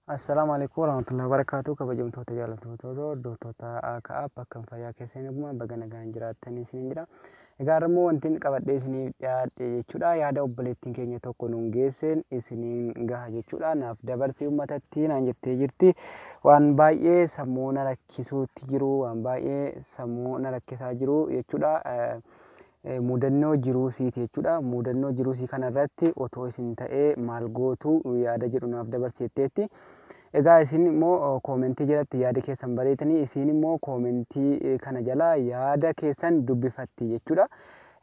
Assalamualaikum warahmatullahi wabarakatuh. Kabajamtoota jaalattoota hordoftoota akka bakka fayyaa keessanii guma bagana gaan jiraatanii isin jira. Egaa immoo wanti qabadhee isiniif dhiyaadhe jechuudha. Yaada obboleettiin keenya tokko nuun geesseen isiniin gaha jechuudha. Naaf dabartii uummatatti naan jettee jirti. Waan baay'ee sammuu na rakkisuutti jiru, waan baay'ee sammuu na rakkisaa jiru jechuudha. Mudannoo jiruu siiti jechuudha. Mudannoo jiruu sii kanarratti otoo isin ta'ee maal gootu yaada jedhu naaf dabarseetteetti. Egaa isin immoo koomentii jalatti yaada keessan bareetanii isin immoo koomentii kana jala yaada keessan dubbifatti jechuudha.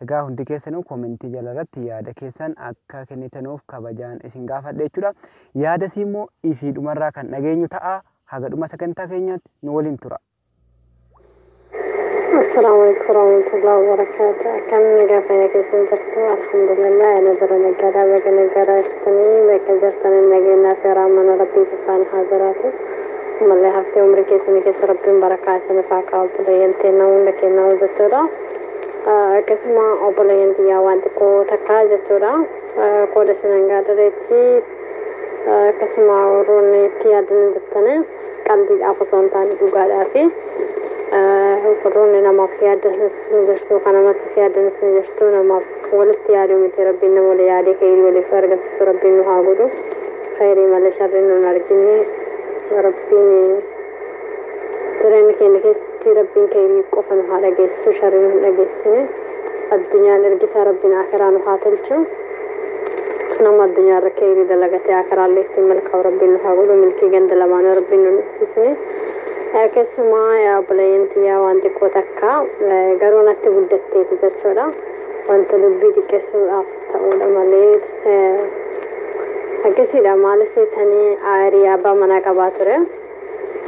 Egaa hundi keessanuu koomentii jalarratti yaada keessan akka kennitanuuf kabajaan isin gaafadha jechuudha. Yaada isii immoo isiidhumarraa kan dhageenyu ta'a. Haga dhuma sagantaa keenyaatti nu waliin tura. السلام عليكم ورحمة الله وبركاته. كم نقافة كيسن جرتو الحمد لله أنا درنا قدا بقنا قراستني بكجرتني نجينا في رامنا ربي سبحانه حاضراته ثم الله حفتي عمري كيسن كيس ربي بركاته نفعك أبلينتنا ونكنا وزتورا كسمة أبلينتي يا وانتكو تكاجة تورا كودة سننقاد ريتي كسمة وروني تيادن دتنا قلبي أفصون تاني بقادا فيه فروني نما في عدس نجستو قنامات في عدس نجستو نما ولت ياري متي ربنا ولا ياري خير ولا فرق في ربنا هاغدو خيري ما لشر نرجني ربيني ترين كينك تي ربين كيري كفن هذا جس شر نجسني الدنيا نرجس ربنا آخران هاتلشو نما الدنيا ركيري دلقتي آخران ليس ملك ربنا هاغدو ملكي جند لما ربنا نسني كسمة يا بلينتي يا وانتي كوتاكا قرونا تبدتي تدرشولا وانت لبيتي كسو أفتاولا ماليد كسيدا مالسي تاني آري أبا منا كباتره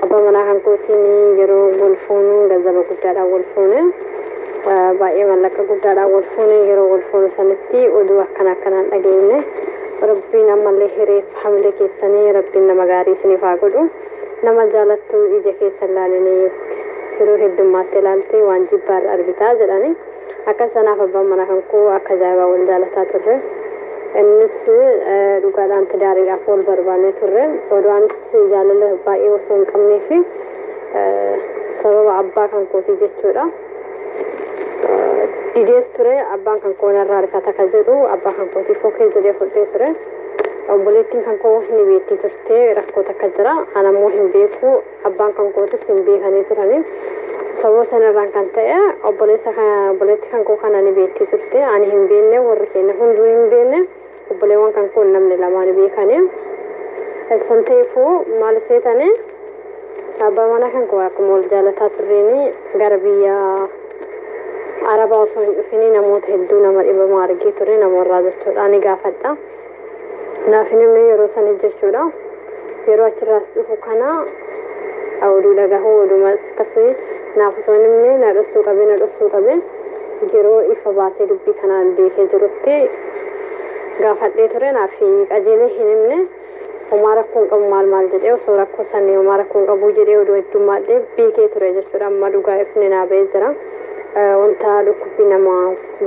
أبا منا كنكوتيني يرو غلفونو غزالو قدادا غلفوني باقي ملكا قدادا غلفوني يرو غلفونو سنتي ودوا كنا لقيني ربنا مالي هريف حملي كيساني ربنا مغاري سنفاقودو nama jaalattu ija keessa ilaalanii yeroo heddummaatti ilaaltee waan jibbaar argitaa jedhani akka sanaaf abbaan mana kan koo akka ajaa'ibaa wal jaalataa turre innis dhugaadhaan tidaariidhaaf wal barbaannee turre oduunis jaalala baay'ee osoo hin qabnee fi sababa abbaa kan kooti jechuudha didees ture abbaan kan koo narraa rifata ka jedhu abbaa kan kooti fokkee jedhee fudhee ture obboleettiin kan koo ni beekti turte rakkoota akka jira anammoo hin beeku abbaan kan kootis hin beekanii turani sababa sanarraan kan ta'e obboleetti kan koo kana ni beekti turte ani hin beekne warri keenya hunduu hin beekne obboleewwan kan koo namni lamaan beekanii san ta'eefuu maal seetanii abbaa mana kan koo akkuma wal jaalataa turreeni gara biyya arabaa osoo hin dhufinii namoota hedduu nama dhibamaa argee ture namoorraa jechuudha ni gaafadha. Naafinimne yeroo san jechuudha yeroo achirraas dhufu kana oduu dhagahu odumas akkasii naaf osoo nimne na dhossuu qabe yeroo ifa baasee dubbii kanaan beekee jirutti gaafadhee ture naaf qajeelee hin himne homaa rakkoon qabu maal jedhee osoo rakkoo sanii homaa rakkoon qabu jedhee oduu heddummaadhee beekee ture jechuudha amma dhugaa ifni naa ba'ee jira wanta dhukkubbii nama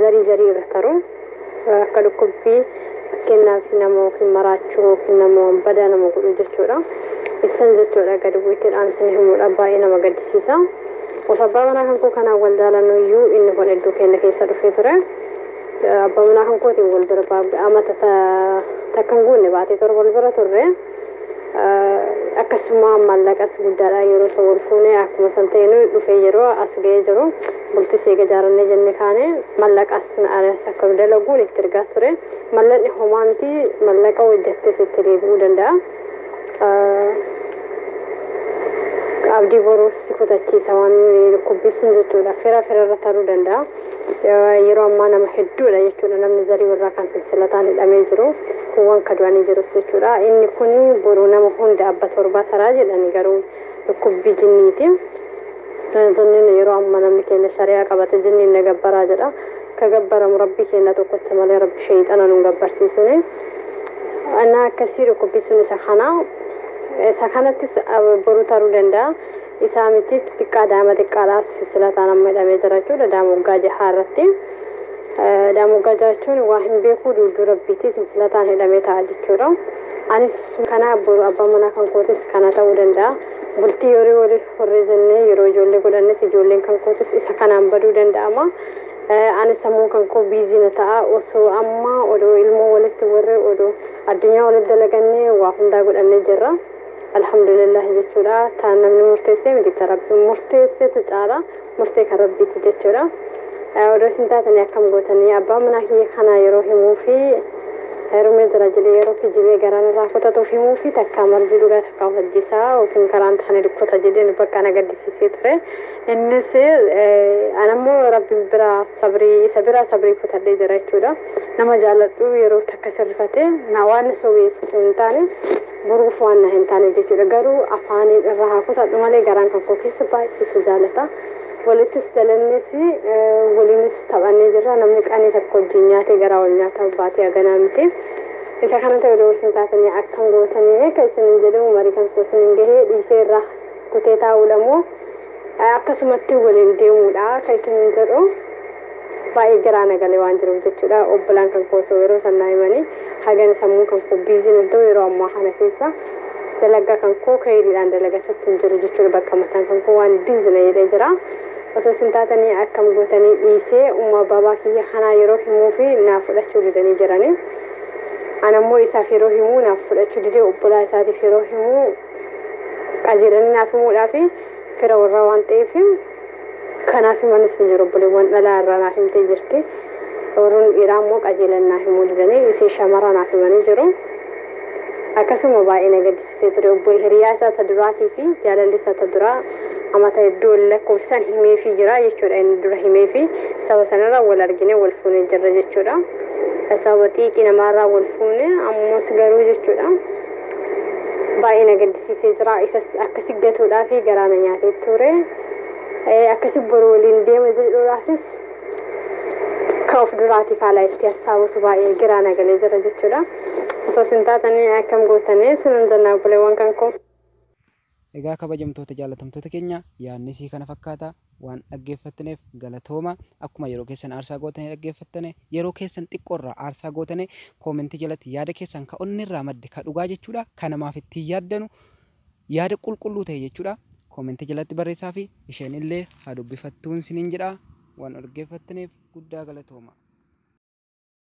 zarii irra taru akka dhukkubbii kennaaf nama yookiin maraachuu yookiin nama badaa nama godhu jechuudha. Isaan jechuudha gadi bu'iteedhaan isin himuudha baay'ee nama gaddisiisa. Osoo abbaa manaa kan koo kanaan wal jaalannu iyyuu inni kun hedduu keenya keessa dhufee ture. Abbaa manaa kan kootiin wal bira amata takkan guunne baatee torba wal bira turre. Akkasuma mallaqas guddaadha yeroo isa wal fuunee akkuma san ta'een dhufee yeroo as ga'ee jiru bultii seega jaarannee jenne kaane mallaqas akka dalaguun itti ergaa ture mallaqni homaanti mallaqa hojjettee sitti deebi'uu danda'a. Abdii boruuf si kutachiisa waan dhukkubbisun jechuudha fira irra taruu danda'a. Yeroo ammaa nama hedduudha jechuudha namni zarii warraa kan silsilataan hidhamee jiru kuuwwan kadu'anii jirus jechuudha inni kun boruu nama hunda abba torbaa taraa jedhani garuu dhukkubbii jinniiti. Jinniin yeroo ammaa namni keenya shari'aa qabate jinniin na gabbaraa jedha ka gabbaramu rabbii keenya tokkocha malee rabbi sheeyxana nu gabbarsiisine ana akkasii dhukkubbisun isa kanattis boruu taruu danda'a. Isaa miti xiqqaa daa'ima xiqqaadhaas silsilataan amma hidhamee jira jechuudha daamoggaa jahaa irratti. Daamoggaa jechuun waa hin beekuu duuduu rabbiitti silsilataan hidhamee ta'a jechuudha. anis kana boru abbaa manaa kan kootis kana ta'uu danda'a. Bultii horii horree jennee yeroo ijoollee godhannes ijoolleen kan kootis isa kanaan baduu danda'ama. Anis sammuu kan koo biizii ta'a osoo amma odoo ilmoo walitti warre odoo addunyaa walitti dalagannee waa hundaa godhannee jirra. Alhamdulillah jechuudha. Taan namni murteessee miti rabbi murteesseetu caala murtee kan rabbiiti jechuudha. Odoo isin taatanii akkam gootanii abbaa manaa kiyya kana yeroo himuu fi heerumee jira jedhee yeroo kijibee garaan irraa kutatuuf himuu fi takkaa marji dhugaa takkaa hojjisaa yookiin karaan taane dukkota jedheen bakka na gaddisiisee ture. Innis anammoo rabbi bira sabrii kutadhee jira jechuudha. Nama jaalladhu yeroo takka sirrifate na waan sobeeffisu hin taane boruuf waan na hin taane jechuudha. Garuu afaaniin irraa haa kutadhu malee garaan kan koo keessa baay'ee jaalata. Walittis dalannes waliinis taphannee jirra. Namni qaanii tokko wajjin nyaatee garaa wal nyaataa baatee haganaa miti. Isa kana ta'e odoo isin taatanii akkam gootanii akka isin jedhamu marii kan koo isin gahee dhiisee irraa kutee taa'uudhamoo akkasumatti waliin deemuudha akka isin jedhu baay'ee garaa nagalee waan jiruuf jechuudha. Obbolaan kan koo yeroo sannaa himanii hagan sammuu kan koo biiziin hin ta'u yeroo ammaa kana keessa dalagaa kan koo kayiidhaan dalagachatti hin jiru jechuudha. Bakka mataan kan koo waan biizina jedhee jira. Osoo isin taatanii akkam gootanii dhiisee umma babaa kiyya kanaa yeroo himuu fi naaf fudhachuu didanii jiranii. Anammoo isaaf yeroo himuu naaf fudhachuu didee obbolaa isaatiif yeroo himuu qajeelanii naaf himuudhaaf fira warraa waan ta'eef kanaaf himanis ni jiru. Obboleewwan dhalaa irraa naaf himtee jirti. Warroon dhiiraa immoo qajeelan naaf himuu didanii isee shamarraa naaf himanii jiru. Akkasuma baay'ee na gaddisiisee ture. Obbolee hiriyaa isaa ta duraatii fi jaalalli isaa ta duraa amata iddoo lakkoofsaan himee fi jira jechuudha. Inni dura himee fi saba sanarraa wal argine wal fuunee jirra jechuudha. Sababa xiiqii namaarraa wal fuune ammas garuu jechuudha. Baay'ee na gaddisiisee jira. Isas akkasi gatuudhaa fi garaa na nyaatee ture. Akkasi boru waliin deema jedhuudhaafis ka of duraatiif haala itti hassaabutu baay'ee garaa na galee jira jechuudha. Osoo isin taatanii akkam gootanii sinan jannaa obboleewwan kan koo. Egaa kabajamtoota jaalatamtoota keenya yaadni isii kana fakkaata waan dhaggeeffattaniif galatooma. Akkuma yeroo keessan aarsaa gootanii dhaggeeffattane yeroo keessan xiqqoorraa aarsaa gootanii koomentii jalatti yaada keessan ka onni irraa madde ka dhugaa jechuudha. Kan namaaf ittiin yaaddanu yaada qulqulluu ta'e jechuudha. Koomentii jalatti barreessaa fi isheen illee haa dubbifattuun siniin jedha. Waan dhaggeeffattaniif guddaa galatooma.